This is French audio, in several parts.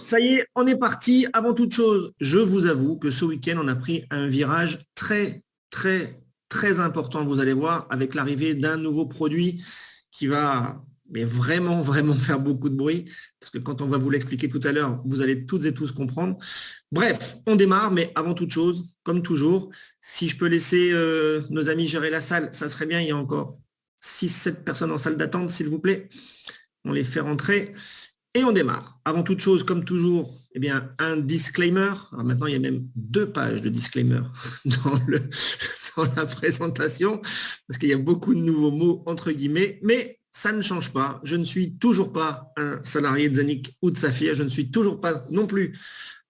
Ça y est, on est parti. Avant toute chose, je vous avoue que ce week-end, on a pris un virage très important, vous allez voir, avec l'arrivée d'un nouveau produit qui va vraiment faire beaucoup de bruit, parce que quand on va vous l'expliquer tout à l'heure, vous allez toutes et tous comprendre. Bref, on démarre, mais avant toute chose, comme toujours, si je peux laisser nos amis gérer la salle, ça serait bien. Il y a encore 6-7 personnes en salle d'attente, s'il vous plaît. On les fait rentrer. Et on démarre. Avant toute chose, comme toujours, eh bien, un disclaimer. Alors maintenant, il y a même 2 pages de disclaimer dans la présentation, parce qu'il y a beaucoup de nouveaux mots, entre guillemets, mais ça ne change pas. Je ne suis toujours pas un salarié de Zanik ou de Saphir. Je ne suis toujours pas non plus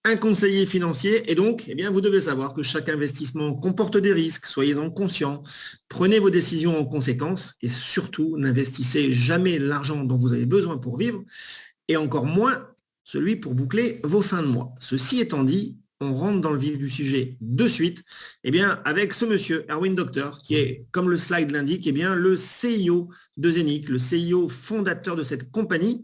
un conseiller financier. Et donc, eh bien, vous devez savoir que chaque investissement comporte des risques. Soyez-en conscients. Prenez vos décisions en conséquence et surtout, n'investissez jamais l'argent dont vous avez besoin pour vivre, et encore moins celui pour boucler vos fins de mois. Ceci étant dit, on rentre dans le vif du sujet de suite, eh bien, avec ce monsieur, Erwin Doctor, qui est, comme le slide l'indique, eh bien, le CIO de Zenic, le CIO fondateur de cette compagnie,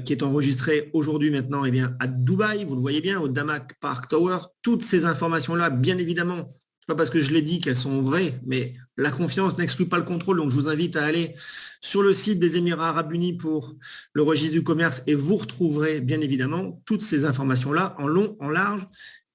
qui est enregistrée aujourd'hui maintenant eh bien, à Dubaï, vous le voyez bien, au Damac Park Tower. Toutes ces informations-là, bien évidemment, pas parce que je l'ai dit qu'elles sont vraies, mais la confiance n'exclut pas le contrôle. Donc, je vous invite à aller sur le site des Émirats Arabes Unis pour le registre du commerce et vous retrouverez bien évidemment toutes ces informations-là en long, en large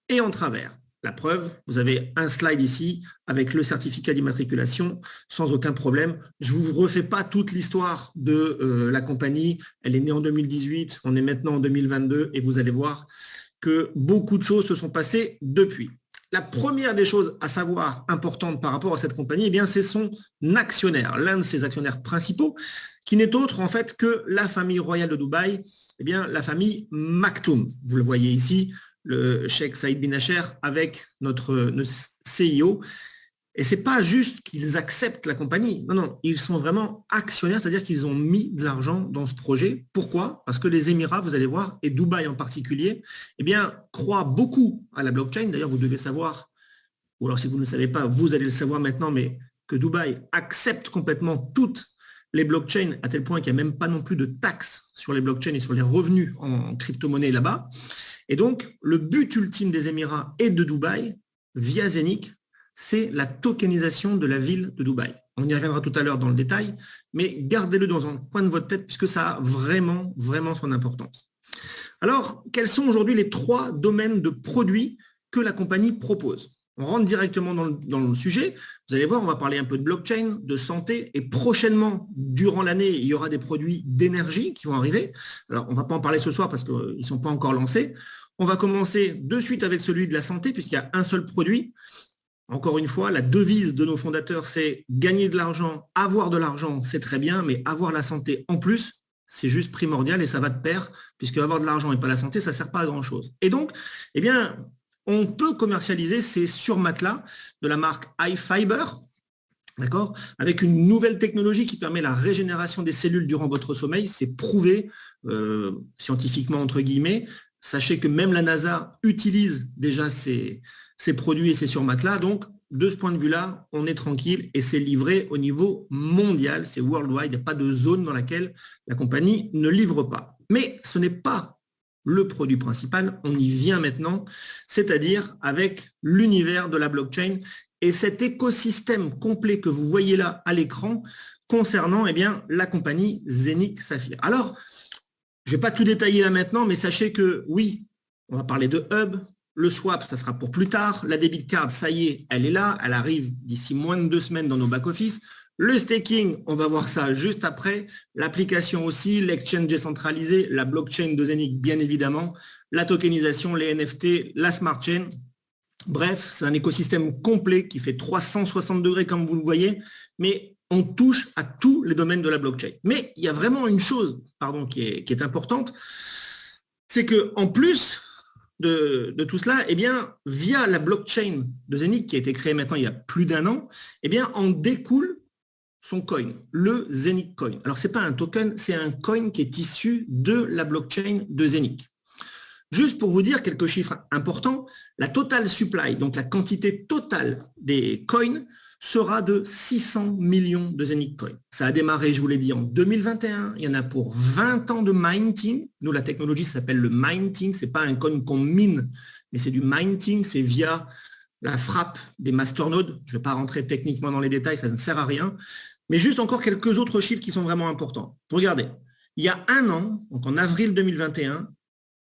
et en travers. La preuve, vous avez un slide ici avec le certificat d'immatriculation sans aucun problème. Je ne vous refais pas toute l'histoire de la compagnie. Elle est née en 2018, on est maintenant en 2022 et vous allez voir que beaucoup de choses se sont passées depuis. La première des choses à savoir importante par rapport à cette compagnie, eh bien, c'est son actionnaire, l'un de ses actionnaires principaux, qui n'est autre en fait que la famille royale de Dubaï, eh bien, la famille Maktoum. Vous le voyez ici, le cheikh Saïd bin Nasser avec notre CIO. Et ce n'est pas juste qu'ils acceptent la compagnie. Non, ils sont vraiment actionnaires, c'est-à-dire qu'ils ont mis de l'argent dans ce projet. Pourquoi? Parce que les Émirats, vous allez voir, et Dubaï en particulier, eh bien, croient beaucoup à la blockchain. D'ailleurs, vous devez savoir, ou alors si vous ne le savez pas, vous allez le savoir maintenant, mais que Dubaï accepte complètement toutes les blockchains à tel point qu'il n'y a même pas non plus de taxes sur les blockchains et sur les revenus en crypto-monnaie là-bas. Et donc, le but ultime des Émirats et de Dubaï, via Zenic, c'est la tokenisation de la ville de Dubaï. On y reviendra tout à l'heure dans le détail, mais gardez-le dans un coin de votre tête puisque ça a vraiment son importance. Alors, quels sont aujourd'hui les 3 domaines de produits que la compagnie propose? On rentre directement dans le sujet. Vous allez voir, on va parler un peu de blockchain, de santé, et prochainement, durant l'année, il y aura des produits d'énergie qui vont arriver. Alors, on ne va pas en parler ce soir parce qu'ils ne sont pas encore lancés. On va commencer de suite avec celui de la santé puisqu'il y a un seul produit. Encore une fois, la devise de nos fondateurs, c'est gagner de l'argent, avoir de l'argent, c'est très bien, mais avoir la santé en plus, c'est juste primordial et ça va de pair, puisque avoir de l'argent et pas la santé, ça ne sert pas à grand-chose. Et donc, eh bien, on peut commercialiser ces surmatelas de la marque iFiber, d'accord, avec une nouvelle technologie qui permet la régénération des cellules durant votre sommeil. C'est prouvé scientifiquement, entre guillemets. Sachez que même la NASA utilise déjà ces produits et ces surmatelas. Donc, de ce point de vue-là, on est tranquille et c'est livré au niveau mondial. C'est worldwide. Il n'y a pas de zone dans laquelle la compagnie ne livre pas. Mais ce n'est pas le produit principal. On y vient maintenant, c'est-à-dire avec l'univers de la blockchain et cet écosystème complet que vous voyez là à l'écran concernant eh bien, la compagnie Zenic Saphir. Alors, je ne vais pas tout détailler là maintenant, mais sachez que oui, on va parler de hub. Le swap, ça sera pour plus tard. La debit card, ça y est, elle est là. Elle arrive d'ici moins de 2 semaines dans nos back-office. Le staking, on va voir ça juste après. L'application aussi, l'exchange décentralisé, la blockchain de Zenic, bien évidemment, la tokenisation, les NFT, la smart chain. Bref, c'est un écosystème complet qui fait 360 degrés comme vous le voyez, mais on touche à tous les domaines de la blockchain. Mais il y a vraiment une chose qui est importante, c'est qu'en plus de tout cela, eh bien, via la blockchain de Zenic, qui a été créée maintenant il y a plus d'1 an, eh bien, en découle son coin, le Zenic Coin. Alors, ce n'est pas un token, c'est un coin qui est issu de la blockchain de Zenic. Juste pour vous dire quelques chiffres importants, la total supply, donc la quantité totale des coins, sera de 600 millions de Zenic Coin. Ça a démarré, je vous l'ai dit, en 2021. Il y en a pour 20 ans de minting. Nous, la technologie s'appelle le minting. Ce n'est pas un coin qu'on mine, mais c'est du minting. C'est via la frappe des masternodes. Je ne vais pas rentrer techniquement dans les détails, ça ne sert à rien. Mais juste encore quelques autres chiffres qui sont vraiment importants. Regardez, il y a un an, donc en avril 2021,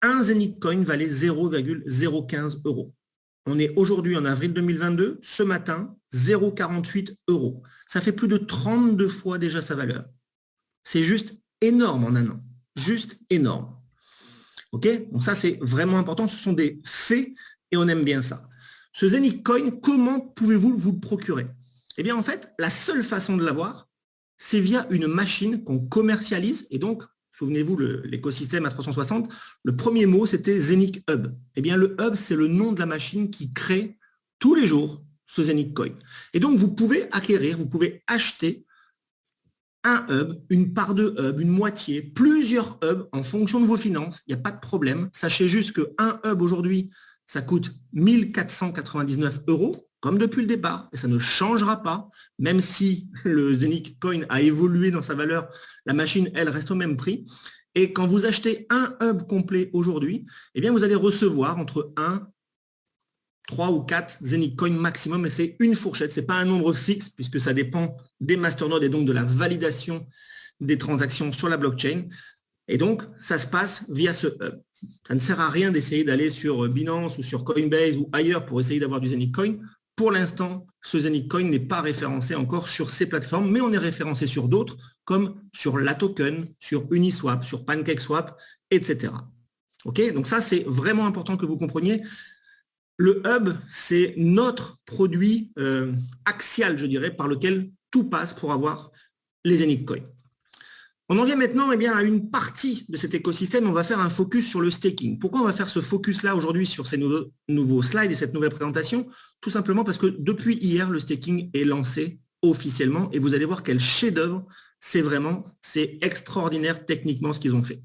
un Zenic Coin valait 0,015 €. On est aujourd'hui en avril 2022, ce matin, 0,48 €. Ça fait plus de 32 fois déjà sa valeur. C'est juste énorme en un an. Juste énorme. OK? Donc ça, c'est vraiment important. Ce sont des faits et on aime bien ça. Ce Zenic Coin, comment pouvez-vous vous le procurer? Eh bien, en fait, la seule façon de l'avoir, c'est via une machine qu'on commercialise. Et donc, souvenez-vous, l'écosystème à 360, le premier mot, c'était Zenic Hub. Eh bien, le Hub, c'est le nom de la machine qui crée tous les jours ce Zenic Coin. Et donc, vous pouvez acquérir, vous pouvez acheter un hub, une part de hub, une moitié, plusieurs hubs en fonction de vos finances. Il n'y a pas de problème. Sachez juste qu'un hub aujourd'hui, ça coûte 1 499 €, comme depuis le départ, et ça ne changera pas, même si le Zenic Coin a évolué dans sa valeur, la machine, elle, reste au même prix. Et quand vous achetez un hub complet aujourd'hui, eh bien, vous allez recevoir entre 1, 3 ou 4 Zenic Coin maximum, et c'est une fourchette, ce n'est pas un nombre fixe, puisque ça dépend des masternodes et donc de la validation des transactions sur la blockchain. Et donc, ça se passe via ce hub. Ça ne sert à rien d'essayer d'aller sur Binance ou sur Coinbase ou ailleurs pour essayer d'avoir du Zenic Coin. Pour l'instant, ce Zenic Coin n'est pas référencé encore sur ces plateformes, mais on est référencé sur d'autres, comme sur LaToken, sur Uniswap, sur PancakeSwap, etc. OK? Donc ça, c'est vraiment important que vous compreniez. Le hub, c'est notre produit axial, je dirais, par lequel tout passe pour avoir les Zenic Coin. On en vient maintenant à une partie de cet écosystème. On va faire un focus sur le staking. Pourquoi on va faire ce focus-là aujourd'hui sur ces nouveaux slides et cette nouvelle présentation? Tout simplement parce que depuis hier, le staking est lancé officiellement et vous allez voir quel chef-d'œuvre c'est extraordinaire techniquement ce qu'ils ont fait.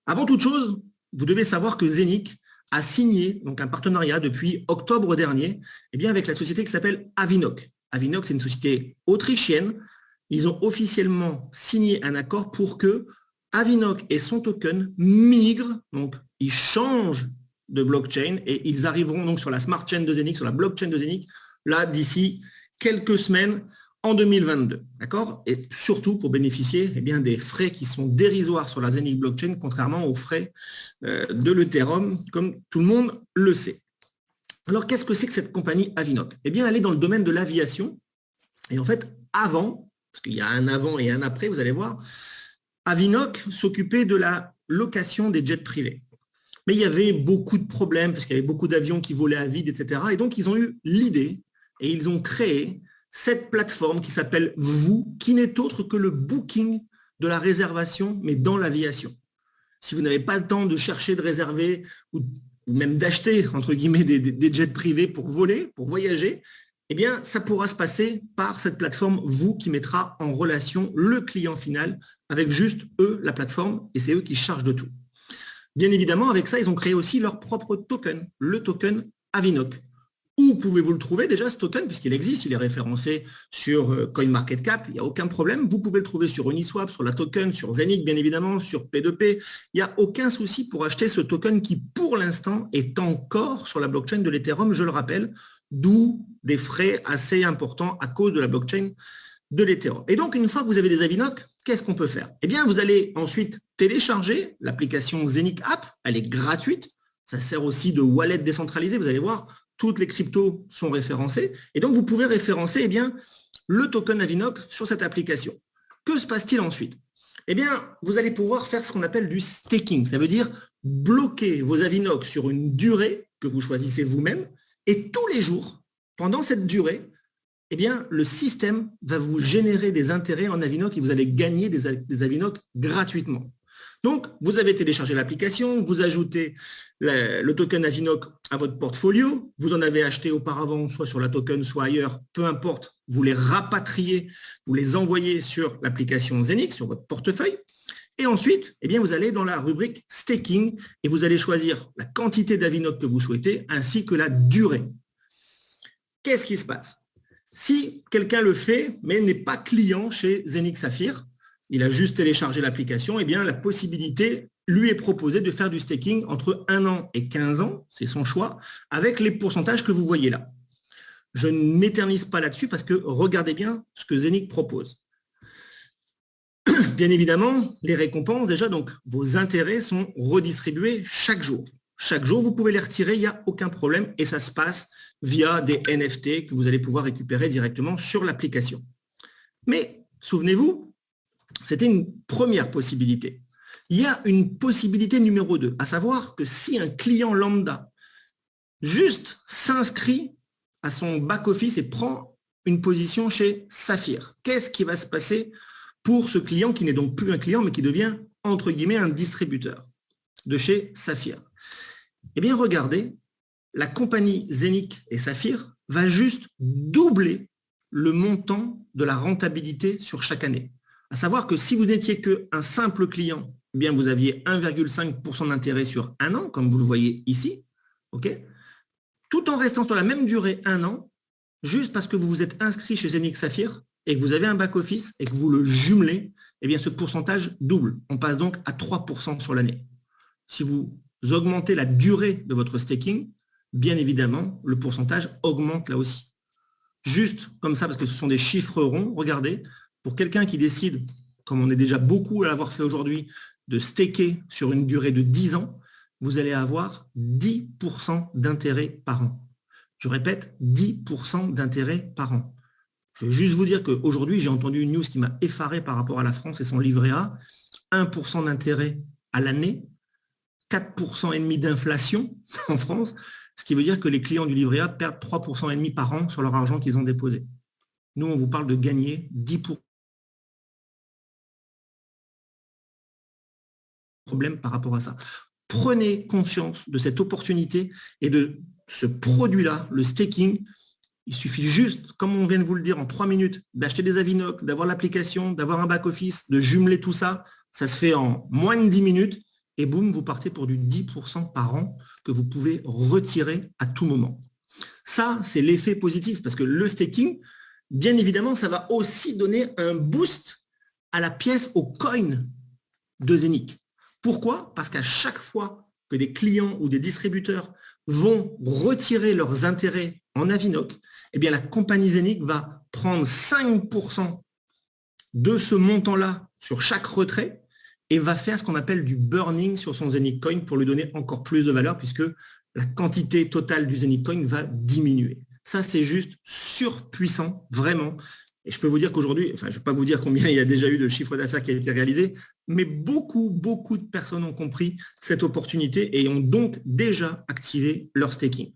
Avant toute chose, vous devez savoir que Zenic a signé donc un partenariat depuis octobre dernier avec la société qui s'appelle Avinoc. Avinoc, c'est une société autrichienne. Ils ont officiellement signé un accord pour que Avinoc et son token migrent, donc ils changent de blockchain et ils arriveront donc sur la smart chain de Zenic, sur la blockchain de Zenic, là d'ici quelques semaines en 2022. D'accord? Et surtout pour bénéficier des frais qui sont dérisoires sur la Zenic blockchain, contrairement aux frais de l'Ethereum, comme tout le monde le sait. Alors, qu'est-ce que c'est que cette compagnie Avinoc? Elle est dans le domaine de l'aviation. Et en fait, avant, parce qu'il y a un avant et un après, vous allez voir, Avinoc s'occupait de la location des jets privés. Mais il y avait beaucoup de problèmes, parce qu'il y avait beaucoup d'avions qui volaient à vide, etc. Et donc, ils ont eu l'idée et ils ont créé cette plateforme qui s'appelle Vous, qui n'est autre que le booking de la réservation, mais dans l'aviation. Si vous n'avez pas le temps de chercher, de réserver, ou même d'acheter, entre guillemets, des jets privés pour voler, pour voyager, ça pourra se passer par cette plateforme Vous qui mettra en relation le client final avec juste eux, la plateforme, et c'est eux qui chargent de tout. Bien évidemment, avec ça, ils ont créé aussi leur propre token, le token Avinoc. Où pouvez-vous le trouver déjà, ce token, puisqu'il existe, il est référencé sur CoinMarketCap, il n'y a aucun problème. Vous pouvez le trouver sur Uniswap, sur la token, sur Zenic, bien évidemment, sur P2P. Il n'y a aucun souci pour acheter ce token qui, pour l'instant, est encore sur la blockchain de l'Ethereum, je le rappelle, d'où des frais assez importants à cause de la blockchain de l'Ethereum. Et donc, une fois que vous avez des Avinoc, qu'est-ce qu'on peut faire? Vous allez ensuite télécharger l'application Zenic App, elle est gratuite, ça sert aussi de wallet décentralisé, vous allez voir, toutes les cryptos sont référencées, et donc vous pouvez référencer le token Avinoc sur cette application. Que se passe-t-il ensuite? Vous allez pouvoir faire ce qu'on appelle du staking, ça veut dire bloquer vos Avinoc sur une durée que vous choisissez vous-même, et tous les jours, pendant cette durée, le système va vous générer des intérêts en Avinoc et vous allez gagner des Avinoc gratuitement. Donc, vous avez téléchargé l'application, vous ajoutez le token Avinoc à votre portfolio, vous en avez acheté auparavant, soit sur la token, soit ailleurs, peu importe, vous les rapatriez, vous les envoyez sur l'application Zenic, sur votre portefeuille, et ensuite, vous allez dans la rubrique staking et vous allez choisir la quantité d'Avinoc que vous souhaitez ainsi que la durée. Qu'est-ce qui se passe? Si quelqu'un le fait, mais n'est pas client chez Zeniq Saphir, il a juste téléchargé l'application, eh bien, la possibilité lui est proposée de faire du staking entre 1 an et 15 ans, c'est son choix, avec les pourcentages que vous voyez là. Je ne m'éternise pas là-dessus parce que regardez bien ce que Zeniq propose. Bien évidemment, les récompenses, déjà, donc vos intérêts sont redistribués chaque jour. Chaque jour, vous pouvez les retirer, il n'y a aucun problème et ça se passe via des NFT que vous allez pouvoir récupérer directement sur l'application. Mais, souvenez-vous, c'était une première possibilité. Il y a une possibilité numéro 2, à savoir que si un client lambda juste s'inscrit à son back-office et prend une position chez Saphir, qu'est-ce qui va se passer pour ce client qui n'est donc plus un client, mais qui devient, entre guillemets, un distributeur de chez Saphir? Eh bien, regardez, la compagnie Zeniq et Saphir va juste doubler le montant de la rentabilité sur chaque année. À savoir que si vous n'étiez qu'un simple client, eh bien, vous aviez 1,5% d'intérêt sur 1 an, comme vous le voyez ici, okay, tout en restant sur la même durée 1 an, juste parce que vous vous êtes inscrit chez Zeniq Saphir et que vous avez un back-office et que vous le jumelez, eh bien, ce pourcentage double. On passe donc à 3% sur l'année. Si vous augmentez la durée de votre staking, bien évidemment, le pourcentage augmente là aussi. Juste comme ça, parce que ce sont des chiffres ronds, regardez, pour quelqu'un qui décide, comme on est déjà beaucoup à l'avoir fait aujourd'hui, de staker sur une durée de 10 ans, vous allez avoir 10% d'intérêt par an. Je répète, 10% d'intérêt par an. Je vais juste vous dire qu'aujourd'hui, j'ai entendu une news qui m'a effaré par rapport à la France et son livret A. 1% d'intérêt à l'année, 4% et demi d'inflation en France, ce qui veut dire que les clients du livret A perdent 3% et demi par an sur leur argent qu'ils ont déposé. Nous, on vous parle de gagner 10% problème par rapport à ça. Prenez conscience de cette opportunité et de ce produit-là, le staking. Il suffit juste, comme on vient de vous le dire, en 3 minutes, d'acheter des Avinoc, d'avoir l'application, d'avoir un back-office, de jumeler tout ça. Ça se fait en moins de 10 minutes et boum, vous partez pour du 10% par an que vous pouvez retirer à tout moment. Ça, c'est l'effet positif parce que le staking, bien évidemment, ça va aussi donner un boost à la pièce, au coin de Zeniq. Pourquoi? Parce qu'à chaque fois que des clients ou des distributeurs vont retirer leurs intérêts en Avinoc, eh bien la compagnie Zeniq va prendre 5% de ce montant-là sur chaque retrait et va faire ce qu'on appelle du burning sur son Zeniq Coin pour lui donner encore plus de valeur puisque la quantité totale du Zeniq Coin va diminuer. Ça, c'est juste surpuissant, vraiment. Et je peux vous dire qu'aujourd'hui, enfin, je ne vais pas vous dire combien il y a déjà eu de chiffre d'affaires qui a été réalisé, mais beaucoup de personnes ont compris cette opportunité et ont donc déjà activé leur staking.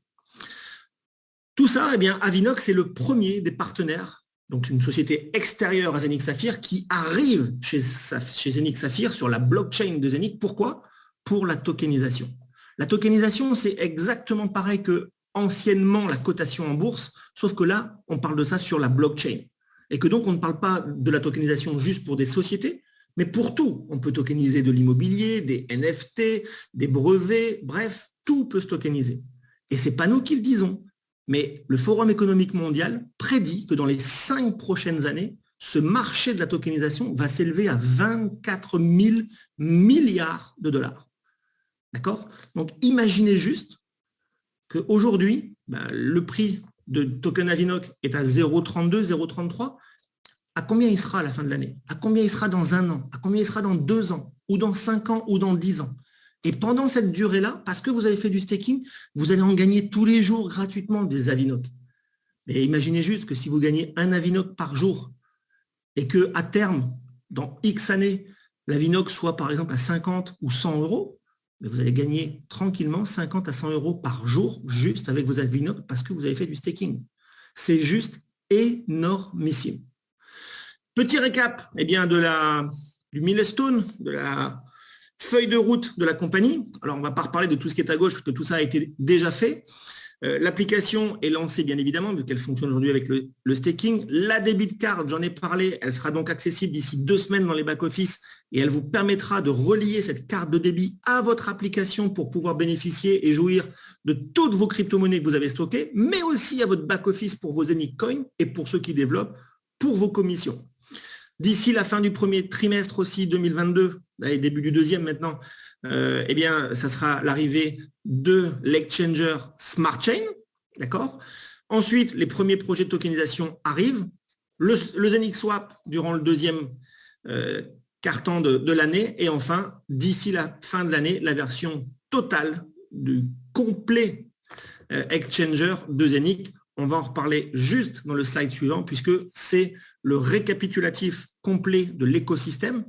Tout ça, eh bien, Avinoc, c'est le premier des partenaires, donc une société extérieure à Zeniq Saphir qui arrive chez Zeniq Saphir sur la blockchain de Zeniq. Pourquoi? Pour la tokenisation. La tokenisation, c'est exactement pareil que anciennement la cotation en bourse, sauf que là, on parle de ça sur la blockchain. Et que donc, on ne parle pas de la tokenisation juste pour des sociétés, mais pour tout. On peut tokeniser de l'immobilier, des NFT, des brevets, bref, tout peut se tokeniser. Et ce n'est pas nous qui le disons, mais le Forum économique mondial prédit que dans les 5 prochaines années, ce marché de la tokenisation va s'élever à 24 000 milliards de dollars. D'accord? Donc, imaginez juste qu'aujourd'hui, le prix de token Avinoc est à 0,32, 0,33. À combien il sera à la fin de l'année? À combien il sera dans 1 an? À combien il sera dans 2 ans? Ou dans 5 ans? Ou dans 10 ans? Et pendant cette durée-là, parce que vous avez fait du staking, vous allez en gagner tous les jours gratuitement des Avinoc. Mais imaginez juste que si vous gagnez un Avinoc par jour et qu'à terme, dans X années, l'Avinoc soit par exemple à 50 ou 100 euros, mais vous allez gagner tranquillement 50 à 100 euros par jour juste avec vos Avinoc parce que vous avez fait du staking. C'est juste énormissime. Petit récap bien, du milestone, de la feuille de route de la compagnie. Alors, on ne va pas reparler de tout ce qui est à gauche parce que tout ça a été déjà fait. L'application est lancée, bien évidemment, vu qu'elle fonctionne aujourd'hui avec le staking. La debit card, j'en ai parlé, elle sera donc accessible d'ici 2 semaines dans les back-office et elle vous permettra de relier cette carte de débit à votre application pour pouvoir bénéficier et jouir de toutes vos crypto-monnaies que vous avez stockées, mais aussi à votre back-office pour vos Zenic Coin et pour ceux qui développent, pour vos commissions. D'ici la fin du premier trimestre aussi 2022, et début du deuxième maintenant, eh bien, ça sera l'arrivée de l'exchanger Smart Chain, d'accord. Ensuite, les premiers projets de tokenisation arrivent. Le Zenic Swap durant le deuxième quart-temps de l'année. Et enfin, d'ici la fin de l'année, la version totale du complet exchanger de Zenic. On va en reparler juste dans le slide suivant puisque c'est le récapitulatif complet de l'écosystème.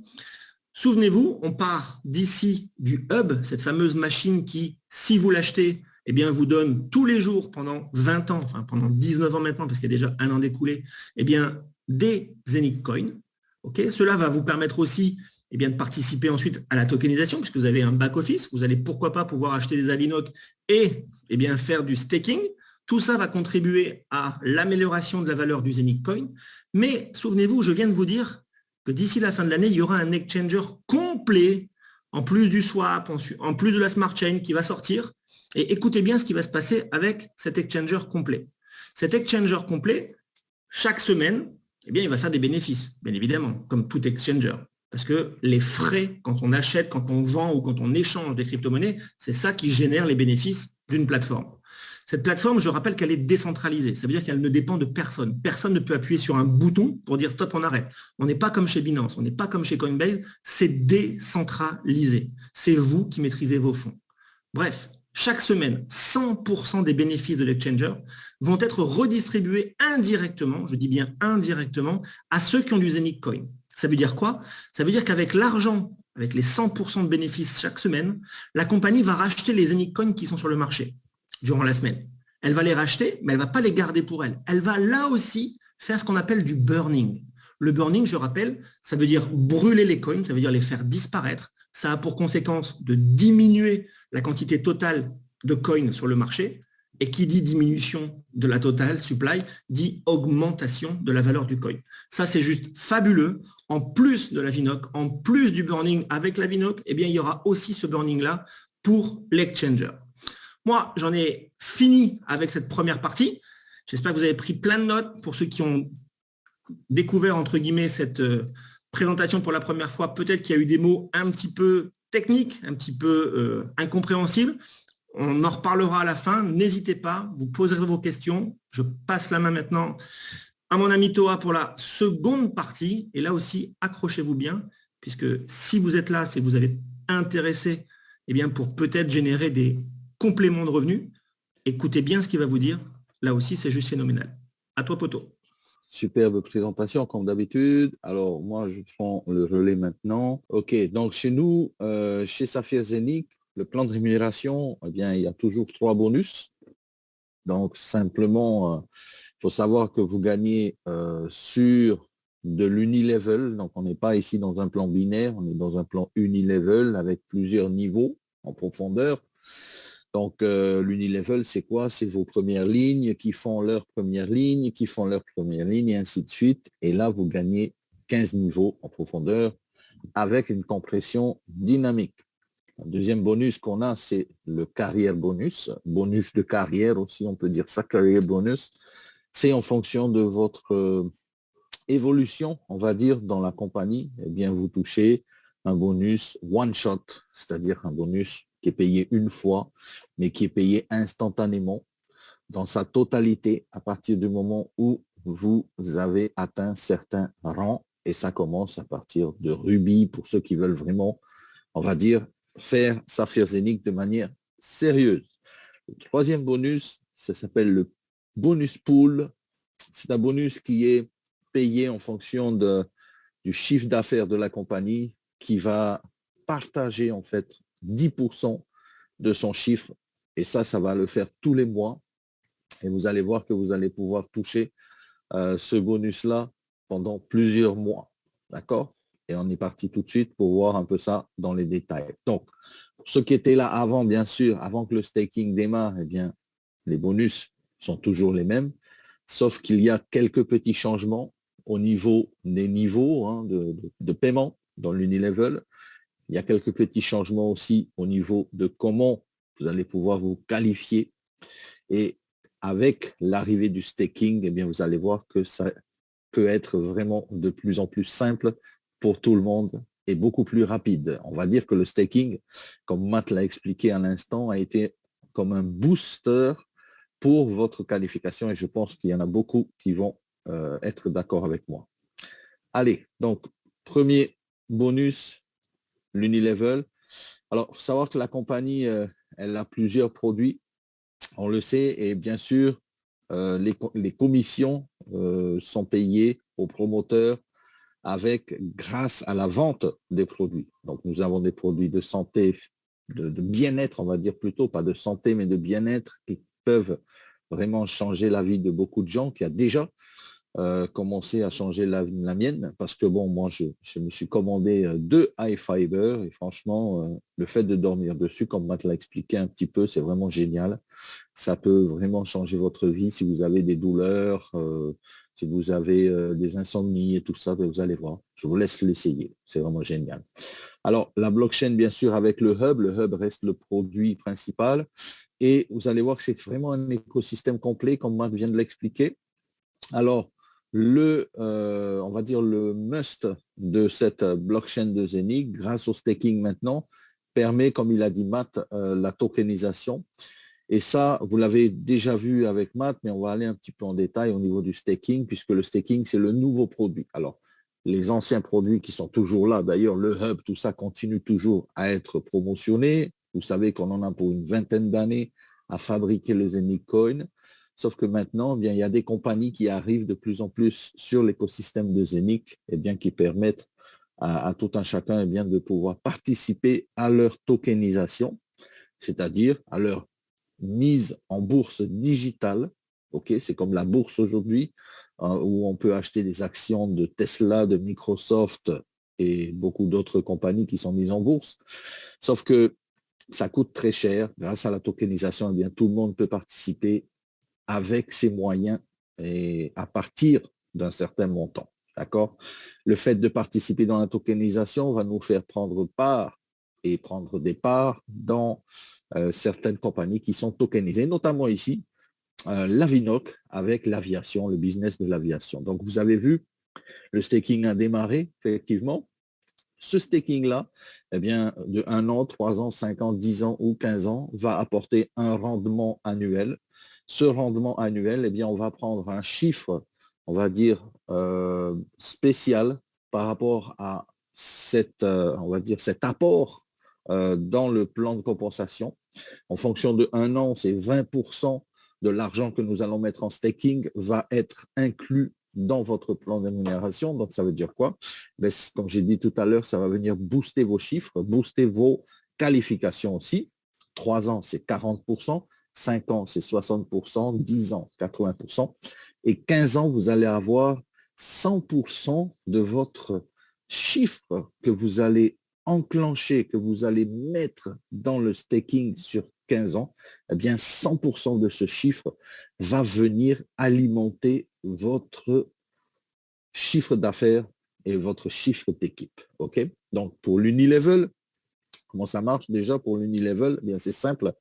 Souvenez-vous, on part d'ici du hub, cette fameuse machine qui, si vous l'achetez, eh bien, vous donne tous les jours pendant 20 ans, enfin pendant 19 ans maintenant, parce qu'il y a déjà un an d'écoulé, eh bien, des Zenic Coins. Okay, cela va vous permettre aussi eh bien, de participer ensuite à la tokenisation, puisque vous avez un back-office. Vous allez pourquoi pas pouvoir acheter des Avinoc et eh bien, faire du staking. Tout ça va contribuer à l'amélioration de la valeur du Zenic Coin. Mais souvenez-vous, je viens de vous dire que d'ici la fin de l'année, il y aura un exchanger complet, en plus du swap, en plus de la smart chain qui va sortir. Et écoutez bien ce qui va se passer avec cet exchanger complet. Cet exchanger complet, chaque semaine, eh bien, il va faire des bénéfices, bien évidemment, comme tout exchanger. Parce que les frais, quand on achète, quand on vend ou quand on échange des crypto-monnaies, c'est ça qui génère les bénéfices d'une plateforme. Cette plateforme, je rappelle qu'elle est décentralisée. Ça veut dire qu'elle ne dépend de personne. Personne ne peut appuyer sur un bouton pour dire stop, on arrête. On n'est pas comme chez Binance, on n'est pas comme chez Coinbase. C'est décentralisé. C'est vous qui maîtrisez vos fonds. Bref, chaque semaine, 100% des bénéfices de l'exchanger vont être redistribués indirectement, je dis bien indirectement, à ceux qui ont du Zenic Coin. Ça veut dire quoi? Ça veut dire qu'avec l'argent, avec les 100% de bénéfices chaque semaine, la compagnie va racheter les Zenic Coins qui sont sur le marché durant la semaine. Elle va les racheter, mais elle ne va pas les garder pour elle. Elle va là aussi faire ce qu'on appelle du burning. Le burning, je rappelle, ça veut dire brûler les coins, ça veut dire les faire disparaître. Ça a pour conséquence de diminuer la quantité totale de coins sur le marché. Et qui dit diminution de la totale supply, dit augmentation de la valeur du coin. Ça, c'est juste fabuleux. En plus de la VNOC, en plus du burning avec la VNOC, eh bien, il y aura aussi ce burning-là pour l'exchanger. Moi, j'en ai fini avec cette première partie. J'espère que vous avez pris plein de notes. Pour ceux qui ont découvert, entre guillemets, cette présentation pour la première fois, peut-être qu'il y a eu des mots un petit peu techniques, un petit peu incompréhensibles. On en reparlera à la fin. N'hésitez pas, vous poserez vos questions. Je passe la main maintenant à mon ami Toa pour la seconde partie. Et là aussi, accrochez-vous bien, puisque si vous êtes là, c'est que vous avez intéressé eh bien, pour peut-être générer des compléments de revenus. Écoutez bien ce qu'il va vous dire. Là aussi, c'est juste phénoménal. À toi, Poto. Superbe présentation, comme d'habitude. Alors, moi, je prends le relais maintenant. OK, donc chez nous, chez Saphir Zenic, le plan de rémunération, eh bien, il y a toujours 3 bonus. Donc, simplement, il faut savoir que vous gagnez sur de l'unilevel. Donc, on n'est pas ici dans un plan binaire, on est dans un plan unilevel avec plusieurs niveaux en profondeur. Donc, l'unilevel, c'est quoi? C'est vos premières lignes qui font leur première ligne, qui font leur première ligne, et ainsi de suite. Et là, vous gagnez 15 niveaux en profondeur avec une compression dynamique. Le deuxième bonus qu'on a, c'est le carrière bonus. Bonus de carrière aussi, on peut dire ça, carrière bonus. C'est en fonction de votre évolution, on va dire, dans la compagnie. Eh bien, vous touchez un bonus one shot, c'est-à-dire un bonus qui est payé une fois, mais qui est payé instantanément dans sa totalité à partir du moment où vous avez atteint certains rangs. Et ça commence à partir de rubis pour ceux qui veulent vraiment, on va dire, faire Saphir Zenic de manière sérieuse. Le troisième bonus, ça s'appelle le bonus pool. C'est un bonus qui est payé en fonction du chiffre d'affaires de la compagnie qui va partager en fait 10% de son chiffre. Et ça va le faire tous les mois. Et vous allez voir que vous allez pouvoir toucher ce bonus-là pendant plusieurs mois. D'accord? Et on est parti tout de suite pour voir un peu ça dans les détails. Donc, pour ceux qui étaient là avant, bien sûr, avant que le staking démarre, eh bien, les bonus sont toujours les mêmes, sauf qu'il y a quelques petits changements au niveau des niveaux hein, de paiement dans l'Unilevel. Il y a quelques petits changements aussi au niveau de comment vous allez pouvoir vous qualifier. Et avec l'arrivée du staking, eh bien, vous allez voir que ça peut être vraiment de plus en plus simple pour tout le monde et beaucoup plus rapide. On va dire que le staking, comme Matt l'a expliqué à l'instant, a été comme un booster pour votre qualification et je pense qu'il y en a beaucoup qui vont être d'accord avec moi. Allez, donc, premier bonus, l'Unilevel. Alors, il faut savoir que la compagnie, elle a plusieurs produits, on le sait, et bien sûr, les commissions sont payées aux promoteurs grâce à la vente des produits. Donc, nous avons des produits de santé, de bien-être, on va dire plutôt, pas de santé, mais de bien-être qui peuvent vraiment changer la vie de beaucoup de gens, qui a déjà commencé à changer la mienne, parce que bon, moi, je me suis commandé 2 high fiber et franchement, le fait de dormir dessus, comme Matt l'a expliqué un petit peu, c'est vraiment génial. Ça peut vraiment changer votre vie si vous avez des douleurs, si vous avez des insomnies et tout ça, vous allez voir. Je vous laisse l'essayer. C'est vraiment génial. Alors, la blockchain, bien sûr, avec le hub reste le produit principal. Et vous allez voir que c'est vraiment un écosystème complet, comme Marc vient de l'expliquer. Alors, on va dire le must de cette blockchain de Zenic, grâce au staking maintenant, permet, comme il a dit Matt, la tokenisation. Et ça, vous l'avez déjà vu avec Matt, mais on va aller un petit peu en détail au niveau du staking, puisque le staking, c'est le nouveau produit. Alors, les anciens produits qui sont toujours là, d'ailleurs, le hub, tout ça continue toujours à être promotionné. Vous savez qu'on en a pour une vingtaine d'années à fabriquer le Zenic Coin. Sauf que maintenant, eh bien, il y a des compagnies qui arrivent de plus en plus sur l'écosystème de Zenic, eh bien, qui permettent à tout un chacun eh bien, de pouvoir participer à leur tokenisation, c'est-à-dire à leur mise en bourse digitale. Okay, c'est comme la bourse aujourd'hui, où on peut acheter des actions de Tesla, de Microsoft et beaucoup d'autres compagnies qui sont mises en bourse. Sauf que ça coûte très cher. Grâce à la tokenisation, eh bien, tout le monde peut participer avec ses moyens et à partir d'un certain montant. D'accord? Le fait de participer dans la tokenisation va nous faire prendre part et prendre des parts dans certaines compagnies qui sont tokenisées, notamment ici, l'Avinoc avec l'aviation, le business de l'aviation. Donc, vous avez vu, le staking a démarré, effectivement. Ce staking-là, eh bien, de 1 an, 3 ans, 5 ans, 10 ans ou 15 ans, va apporter un rendement annuel. Ce rendement annuel, eh bien, on va prendre un chiffre, on va dire, spécial par rapport à on va dire, cet apport dans le plan de compensation. En fonction de 1 an, c'est 20% de l'argent que nous allons mettre en staking va être inclus dans votre plan de rémunération. Donc, ça veut dire quoi? Ben, comme j'ai dit tout à l'heure, ça va venir booster vos chiffres, booster vos qualifications aussi. 3 ans, c'est 40%, 5 ans, c'est 60%, 10 ans, 80%. Et 15 ans, vous allez avoir 100% de votre chiffre que vous allez enclencher, que vous allez mettre dans le staking sur 15 ans, eh bien 100% de ce chiffre va venir alimenter votre chiffre d'affaires et votre chiffre d'équipe. OK? Donc, pour l'Unilevel, comment ça marche déjà pour l'Unilevel? Bien, c'est simple.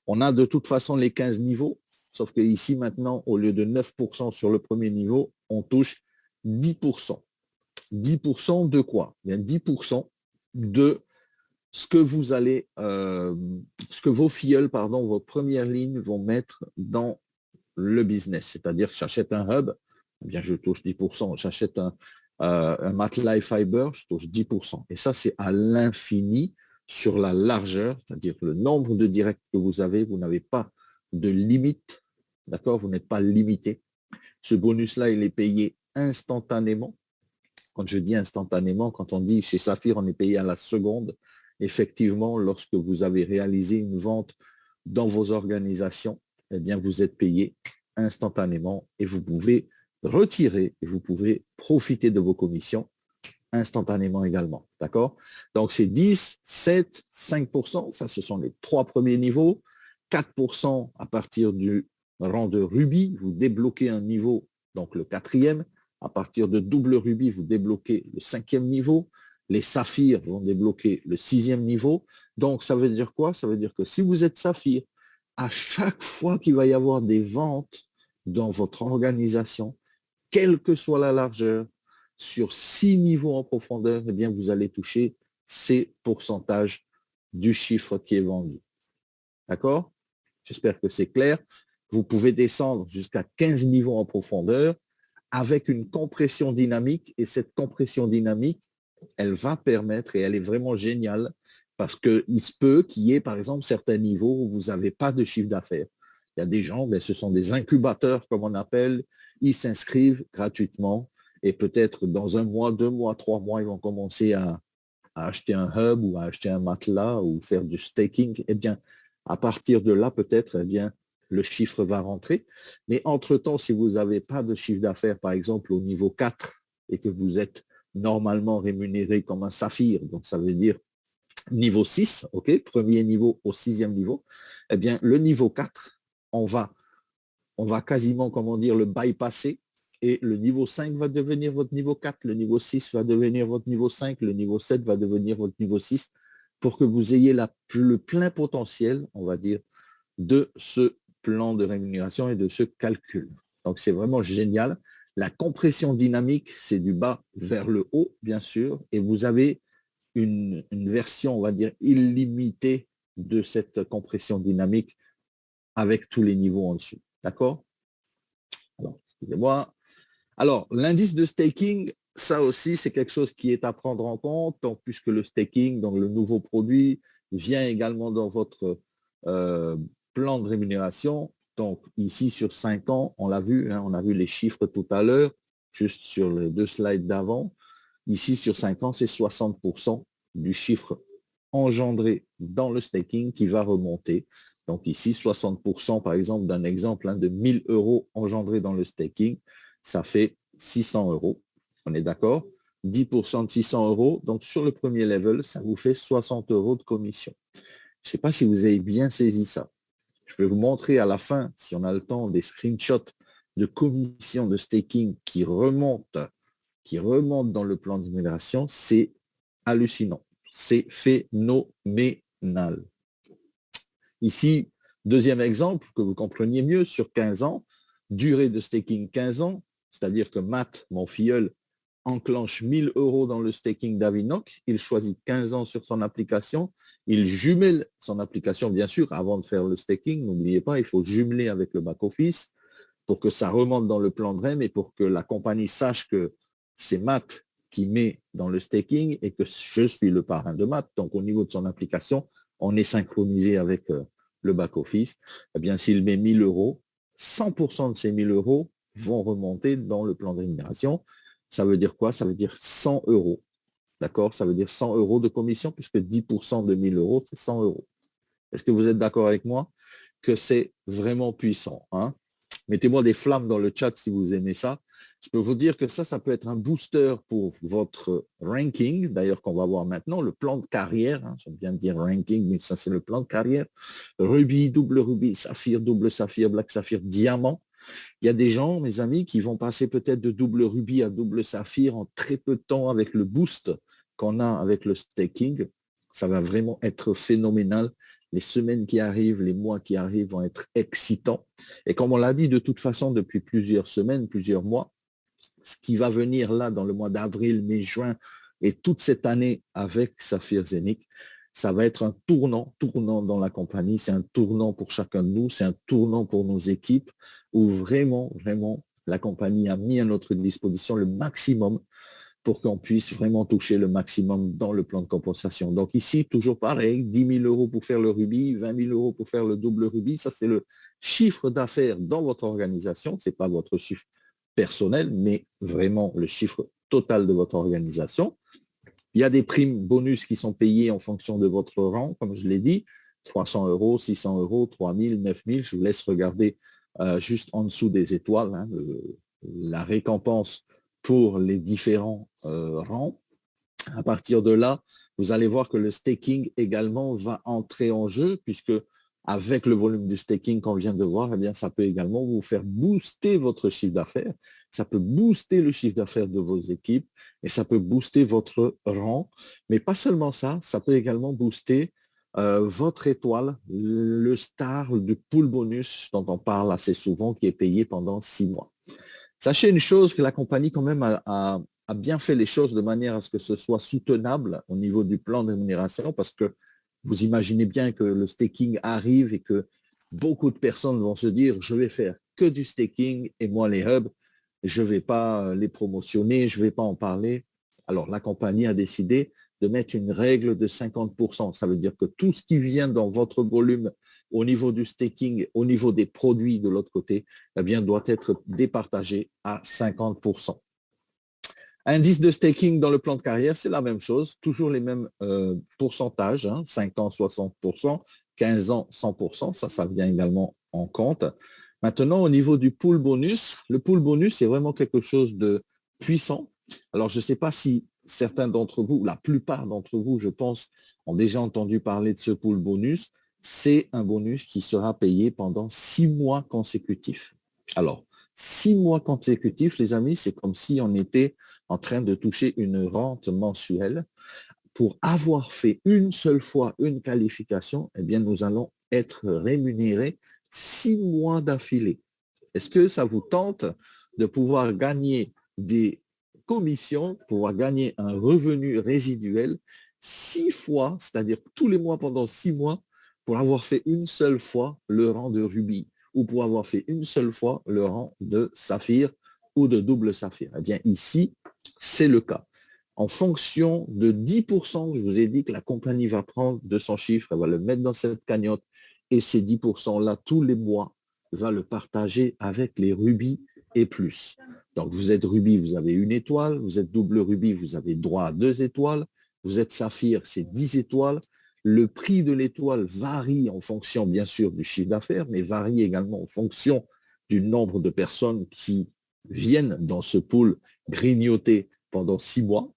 On a de toute façon les 15 niveaux, sauf que ici maintenant, au lieu de 9% sur le premier niveau, on touche 10%. 10% de quoi? Bien, 10% de ce que vous allez, ce que vos filleuls, pardon, vos premières lignes vont mettre dans le business. C'est-à-dire que j'achète un hub, eh bien je touche 10%. J'achète un MATLAB Fiber, je touche 10%. Et ça, c'est à l'infini sur la largeur, c'est-à-dire le nombre de directs que vous avez, vous n'avez pas de limite, d'accord? Vous n'êtes pas limité. Ce bonus-là, il est payé instantanément. Quand je dis instantanément, quand on dit chez Saphir, on est payé à la seconde. Effectivement, lorsque vous avez réalisé une vente dans vos organisations, eh bien, vous êtes payé instantanément et vous pouvez retirer et vous pouvez profiter de vos commissions instantanément également. D'accord? Donc, c'est 10, 7, 5%. Ça, ce sont les 3 premiers niveaux. 4% à partir du rang de rubis, vous débloquez un niveau, donc le 4e. À partir de double rubis, vous débloquez le 5e niveau. Les saphirs vont débloquer le 6e niveau. Donc, ça veut dire quoi? Ça veut dire que si vous êtes saphir, à chaque fois qu'il va y avoir des ventes dans votre organisation, quelle que soit la largeur, sur 6 niveaux en profondeur, eh bien, vous allez toucher ces pourcentages du chiffre qui est vendu. D'accord? J'espère que c'est clair. Vous pouvez descendre jusqu'à 15 niveaux en profondeur avec une compression dynamique. Et cette compression dynamique, elle va permettre, et elle est vraiment géniale, parce qu'il se peut qu'il y ait, par exemple, certains niveaux où vous n'avez pas de chiffre d'affaires. Il y a des gens, mais ce sont des incubateurs, comme on appelle. Ils s'inscrivent gratuitement et peut-être dans 1 mois, 2 mois, 3 mois, ils vont commencer à acheter un hub ou à acheter un matelas ou faire du staking. Eh bien, à partir de là, peut-être, eh bien, le chiffre va rentrer. Mais entre-temps, si vous n'avez pas de chiffre d'affaires, par exemple, au niveau 4 et que vous êtes normalement rémunéré comme un saphir, donc ça veut dire niveau 6, ok, premier niveau au 6e niveau, eh bien, le niveau 4, on va quasiment, comment dire, le bypasser et le niveau 5 va devenir votre niveau 4, le niveau 6 va devenir votre niveau 5, le niveau 7 va devenir votre niveau 6 pour que vous ayez le plein potentiel, on va dire, de ce plan de rémunération et de ce calcul. Donc, c'est vraiment génial. La compression dynamique, c'est du bas vers le haut, bien sûr, et vous avez une version, on va dire, illimitée de cette compression dynamique avec tous les niveaux en dessous. D'accord? Alors, excusez-moi. Alors, l'indice de staking, ça aussi, c'est quelque chose qui est à prendre en compte, donc, puisque le staking, donc le nouveau produit, vient également dans votre plan de rémunération. Donc, ici, sur 5 ans, on l'a vu, hein, on a vu les chiffres tout à l'heure, juste sur les 2 slides d'avant. Ici, sur 5 ans, c'est 60% du chiffre engendré dans le staking qui va remonter. Donc ici, 60% par exemple d'un exemple hein, de 1 000 € engendrés dans le staking, ça fait 600 €. On est d'accord? 10% de 600 €. Donc sur le premier level, ça vous fait 60 € de commission. Je ne sais pas si vous avez bien saisi ça. Je vais vous montrer à la fin, si on a le temps, des screenshots de commission de staking qui remontent dans le plan de rémunération. C'est hallucinant. C'est phénoménal. Ici, deuxième exemple, que vous compreniez mieux, sur 15 ans, durée de staking 15 ans, c'est-à-dire que Matt, mon filleul, enclenche 1 000 € dans le staking d'Avinoc, il choisit 15 ans sur son application, il jumelle son application, bien sûr, avant de faire le staking, n'oubliez pas, il faut jumeler avec le back-office pour que ça remonte dans le plan de REM et pour que la compagnie sache que c'est Matt qui met dans le staking et que je suis le parrain de Matt. Donc, au niveau de son application, on est synchronisé avec le back-office. Eh bien, s'il met 1 000 €, 100% de ces 1 000 € vont remonter dans le plan de rémunération. Ça veut dire quoi? Ça veut dire 100 €. D'accord? Ça veut dire 100 € de commission puisque 10% de 1 000 €, c'est 100 €. Est-ce que vous êtes d'accord avec moi que c'est vraiment puissant, hein? Mettez-moi des flammes dans le chat si vous aimez ça. Je peux vous dire que ça peut être un booster pour votre ranking, d'ailleurs qu'on va voir maintenant, le plan de carrière, hein, j'aime bien dire ranking, mais ça c'est le plan de carrière. Rubis, double rubis, saphir, double saphir, black saphir, diamant. Il y a des gens, mes amis, qui vont passer peut-être de double rubis à double saphir en très peu de temps avec le boost qu'on a avec le staking. Ça va vraiment être phénoménal. Les semaines qui arrivent, les mois qui arrivent vont être excitants. Et comme on l'a dit de toute façon depuis plusieurs semaines, plusieurs mois, ce qui va venir là dans le mois d'avril, mai, juin et toute cette année avec Saphir Zenic, ça va être un tournant dans la compagnie. C'est un tournant pour chacun de nous, c'est un tournant pour nos équipes où vraiment, la compagnie a mis à notre disposition le maximum pour qu'on puisse vraiment toucher le maximum dans le plan de compensation. Donc ici, toujours pareil, 10 000 € pour faire le rubis, 20 000 € pour faire le double rubis. Ça, c'est le chiffre d'affaires dans votre organisation. Ce n'est pas votre chiffre personnel, mais vraiment le chiffre total de votre organisation. Il y a des primes bonus qui sont payées en fonction de votre rang, comme je l'ai dit, 300 €, 600 €, 3 000, 9 000. Je vous laisse regarder juste en dessous des étoiles, hein, la récompense pour les différents rangs. À partir de là, vous allez voir que le staking également va entrer en jeu puisque avec le volume du staking qu'on vient de voir, eh bien, ça peut également vous faire booster votre chiffre d'affaires. Ça peut booster le chiffre d'affaires de vos équipes et ça peut booster votre rang. Mais pas seulement ça, ça peut également booster votre étoile, le star du pool bonus dont on parle assez souvent, qui est payé pendant 6 mois. Sachez une chose, que la compagnie quand même a bien fait les choses de manière à ce que ce soit soutenable au niveau du plan de rémunération, parce que vous imaginez bien que le staking arrive et que beaucoup de personnes vont se dire, je vais faire que du staking et moi les hubs, je ne vais pas les promotionner, je ne vais pas en parler. Alors la compagnie a décidé de mettre une règle de 50%. Ça veut dire que tout ce qui vient dans votre volume au niveau du staking, au niveau des produits de l'autre côté, eh bien, doit être départagé à 50%. Indice de staking dans le plan de carrière, c'est la même chose, toujours les mêmes pourcentages, 5 ans 60%, 15 ans 100%, ça vient également en compte. Maintenant, au niveau du pool bonus, le pool bonus, c'est vraiment quelque chose de puissant. Alors, je ne sais pas si certains d'entre vous, la plupart d'entre vous, je pense, ont déjà entendu parler de ce pool bonus. C'est un bonus qui sera payé pendant 6 mois consécutifs. Alors, 6 mois consécutifs, les amis, c'est comme si on était en train de toucher une rente mensuelle. Pour avoir fait une seule fois une qualification, eh bien, nous allons être rémunérés 6 mois d'affilée. Est-ce que ça vous tente de pouvoir gagner des commissions, pouvoir gagner un revenu résiduel 6 fois, c'est-à-dire tous les mois pendant 6 mois, pour avoir fait une seule fois le rang de rubis ou pour avoir fait une seule fois le rang de saphir ou de double saphir? Eh bien, ici, c'est le cas. En fonction de 10%, je vous ai dit que la compagnie va prendre de son chiffre, elle va le mettre dans cette cagnotte et ces 10%-là, tous les mois, va le partager avec les rubis et plus. Donc, vous êtes rubis, vous avez 1 étoile. Vous êtes double rubis, vous avez droit à 2 étoiles. Vous êtes saphir, c'est 10 étoiles. Le prix de l'étoile varie en fonction, bien sûr, du chiffre d'affaires, mais varie également en fonction du nombre de personnes qui viennent dans ce pool grignoter pendant 6 mois.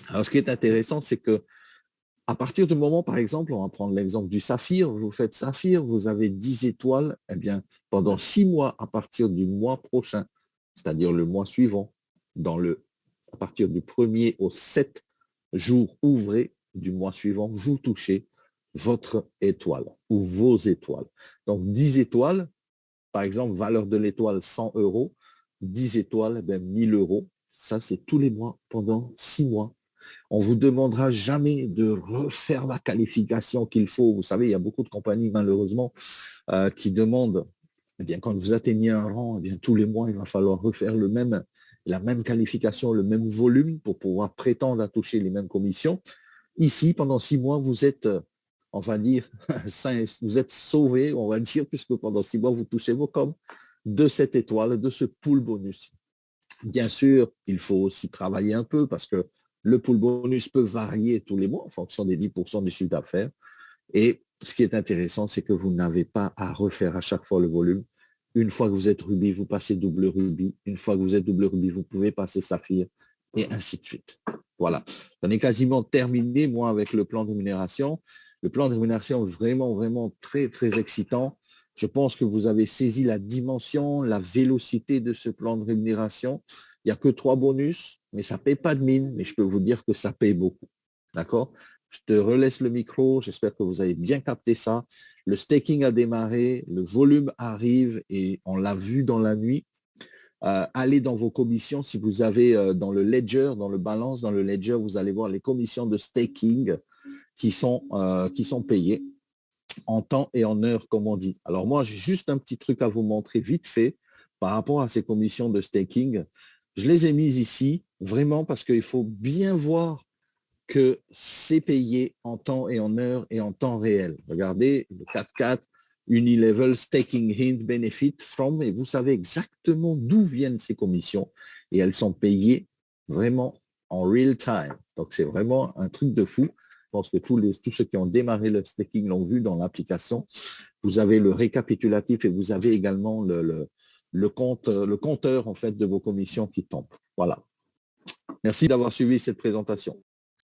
Alors, ce qui est intéressant, c'est que à partir du moment, par exemple, on va prendre l'exemple du saphir, vous faites saphir, vous avez 10 étoiles, eh bien, pendant 6 mois, à partir du mois prochain, c'est-à-dire le mois suivant, à partir du 1er au 7 jours ouvrés du mois suivant, vous touchez votre étoile ou vos étoiles. Donc, 10 étoiles, par exemple, valeur de l'étoile 100 €, 10 étoiles, eh bien, 1 000 €. Ça, c'est tous les mois pendant 6 mois. On ne vous demandera jamais de refaire la qualification qu'il faut. Vous savez, il y a beaucoup de compagnies, malheureusement, qui demandent, eh bien, quand vous atteignez un rang, eh bien, tous les mois, il va falloir refaire la même qualification, le même volume pour pouvoir prétendre à toucher les mêmes commissions. Ici, pendant 6 mois, vous êtes, on va dire, vous êtes sauvé, on va dire, puisque pendant 6 mois, vous touchez vos coms de cette étoile, de ce pool bonus. Bien sûr, il faut aussi travailler un peu parce que le pool bonus peut varier tous les mois en fonction des 10% du chiffre d'affaires. Et ce qui est intéressant, c'est que vous n'avez pas à refaire à chaque fois le volume. Une fois que vous êtes rubis, vous passez double rubis. Une fois que vous êtes double rubis, vous pouvez passer saphir et ainsi de suite. Voilà. J'en ai quasiment terminé, moi, avec le plan de rémunération. Le plan de rémunération est vraiment, vraiment très, très excitant. Je pense que vous avez saisi la dimension, la vélocité de ce plan de rémunération. Il n'y a que 3 bonus, mais ça ne paye pas de mine, mais je peux vous dire que ça paye beaucoup. D'accord? Je te relaisse le micro, j'espère que vous avez bien capté ça. Le staking a démarré, le volume arrive et on l'a vu dans la nuit. Allez dans vos commissions, si vous avez dans le ledger, dans le balance, dans le ledger, vous allez voir les commissions de staking qui sont payées en temps et en heure, comme on dit. Alors moi, j'ai juste un petit truc à vous montrer vite fait par rapport à ces commissions de staking. Je les ai mises ici, vraiment parce qu'il faut bien voir que c'est payé en temps et en heure et en temps réel. Regardez, le 4-4, Unilevel Staking Hint Benefit From, et vous savez exactement d'où viennent ces commissions et elles sont payées vraiment en real time. Donc, c'est vraiment un truc de fou. Je pense que tous ceux qui ont démarré le staking l'ont vu dans l'application. Vous avez le récapitulatif et vous avez également le compteur en fait, de vos commissions qui tombent. Voilà. Merci d'avoir suivi cette présentation.